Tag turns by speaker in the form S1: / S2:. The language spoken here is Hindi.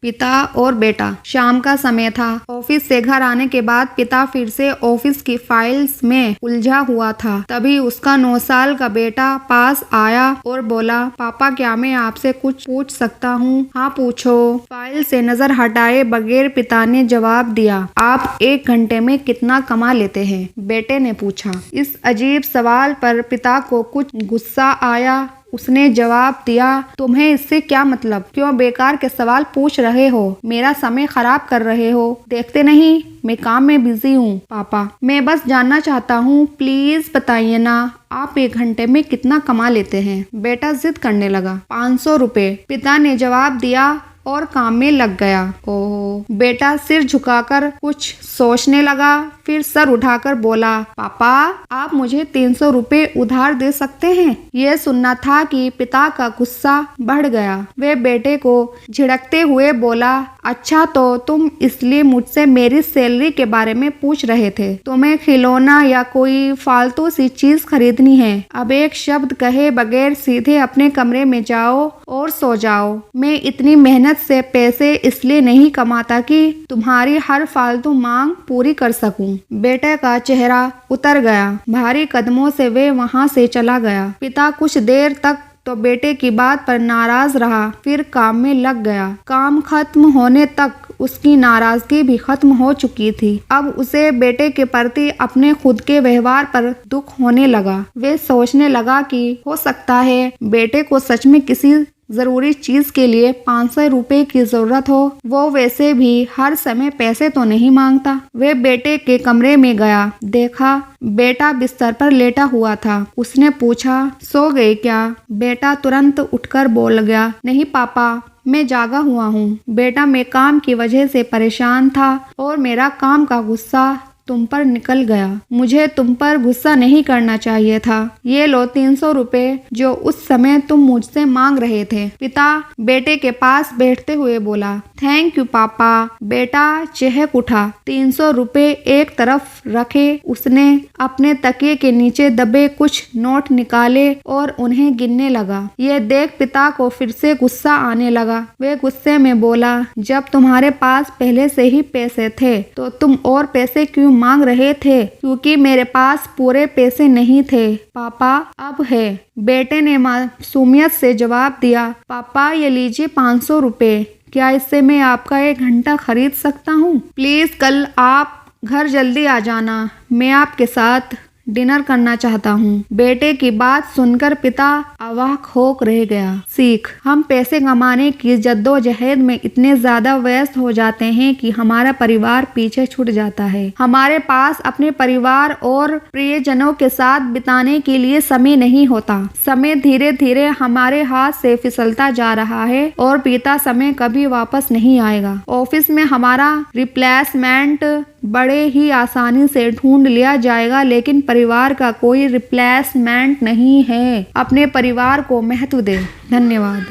S1: पिता और बेटा। शाम का समय था। ऑफिस से घर आने के बाद पिता फिर से ऑफिस की फाइल्स में उलझा हुआ था। तभी उसका 9 साल का बेटा पास आया और बोला, पापा क्या मैं आपसे कुछ पूछ सकता हूँ? हाँ पूछो। फाइल से नजर हटाए बगैर पिता ने जवाब दिया, आप 1 घंटे में कितना कमा लेते हैं? बेटे ने पूछा। इस अजीब सवाल पर पिता को कुछ गुस्सा आया। उसने जवाब दिया, तुम्हें इससे क्या मतलब? क्यों बेकार के सवाल पूछ रहे हो? मेरा समय खराब कर रहे हो। देखते नहीं मैं काम में बिजी हूँ। पापा मैं बस जानना चाहता हूँ, प्लीज बताइए ना, आप 1 घंटे में कितना कमा लेते हैं? बेटा जिद करने लगा। 500 रुपए, पिता ने जवाब दिया और काम में लग गया। ओह। बेटा सिर झुकाकर कुछ सोचने लगा, फिर सर उठाकर बोला, पापा आप मुझे 300 रुपए उधार दे सकते हैं? यह सुनना था कि पिता का गुस्सा बढ़ गया। वे बेटे को झिड़कते हुए बोला, अच्छा तो तुम इसलिए मुझसे मेरी सैलरी के बारे में पूछ रहे थे? तुम्हें खिलौना या कोई फालतू सी चीज खरीदनी है? अब एक शब्द कहे बगैर सीधे अपने कमरे में जाओ और सो जाओ। मैं इतनी मेहनत से पैसे इसलिए नहीं कमाता कि तुम्हारी हर फालतू मांग पूरी कर सकूं। बेटे का चेहरा उतर गया। भारी कदमों से वे वहां से चला गया। पिता कुछ देर तक तो बेटे की बात पर नाराज रहा, फिर काम में लग गया। काम खत्म होने तक उसकी नाराजगी भी खत्म हो चुकी थी। अब उसे बेटे के प्रति अपने खुद के व्यवहार पर दुख होने लगा। वे सोचने लगा कि हो सकता है बेटे को सच में किसी जरूरी चीज के लिए 500 रुपए की जरूरत हो। वो वैसे भी हर समय पैसे तो नहीं मांगता। वे बेटे के कमरे में गया, देखा बेटा बिस्तर पर लेटा हुआ था। उसने पूछा, सो गए क्या? बेटा तुरंत उठकर बोल गया, नहीं पापा मैं जागा हुआ हूँ। बेटा मैं काम की वजह से परेशान था और मेरा काम का गुस्सा तुम पर निकल गया। मुझे तुम पर गुस्सा नहीं करना चाहिए था। ये लो 300 रुपए जो उस समय तुम मुझसे मांग रहे थे। पिता बेटे के पास बैठते हुए बोला, थैंक यू पापा। बेटा चहक उठा। 300 रुपए एक तरफ रखे उसने अपने तकिए के नीचे दबे कुछ नोट निकाले और उन्हें गिनने लगा। यह देख पिता को फिर से गुस्सा आने लगा। वे गुस्से में बोला, जब तुम्हारे पास पहले से ही पैसे थे तो तुम और पैसे क्यों मांग रहे थे? क्योंकि मेरे पास पूरे पैसे नहीं थे पापा, अब है। बेटे ने मासूमियत से जवाब दिया, पापा ये लीजिए 500 रुपए। क्या इससे मैं आपका 1 घंटा खरीद सकता हूँ? प्लीज कल आप घर जल्दी आ जाना, मैं आपके साथ डिनर करना चाहता हूँ। बेटे की बात सुनकर पिता अवाक होक रह गया। सीख, हम पैसे कमाने की जद्दोजहद में इतने ज्यादा व्यस्त हो जाते हैं कि हमारा परिवार पीछे छूट जाता है। हमारे पास अपने परिवार और प्रियजनों के साथ बिताने के लिए समय नहीं होता। समय धीरे धीरे हमारे हाथ से फिसलता जा रहा है और बीता समय कभी वापस नहीं आएगा। ऑफिस में हमारा रिप्लेसमेंट बड़े ही आसानी से ढूंढ लिया जाएगा, लेकिन परिवार का कोई रिप्लेसमेंट नहीं है। अपने परिवार को महत्व दे। धन्यवाद।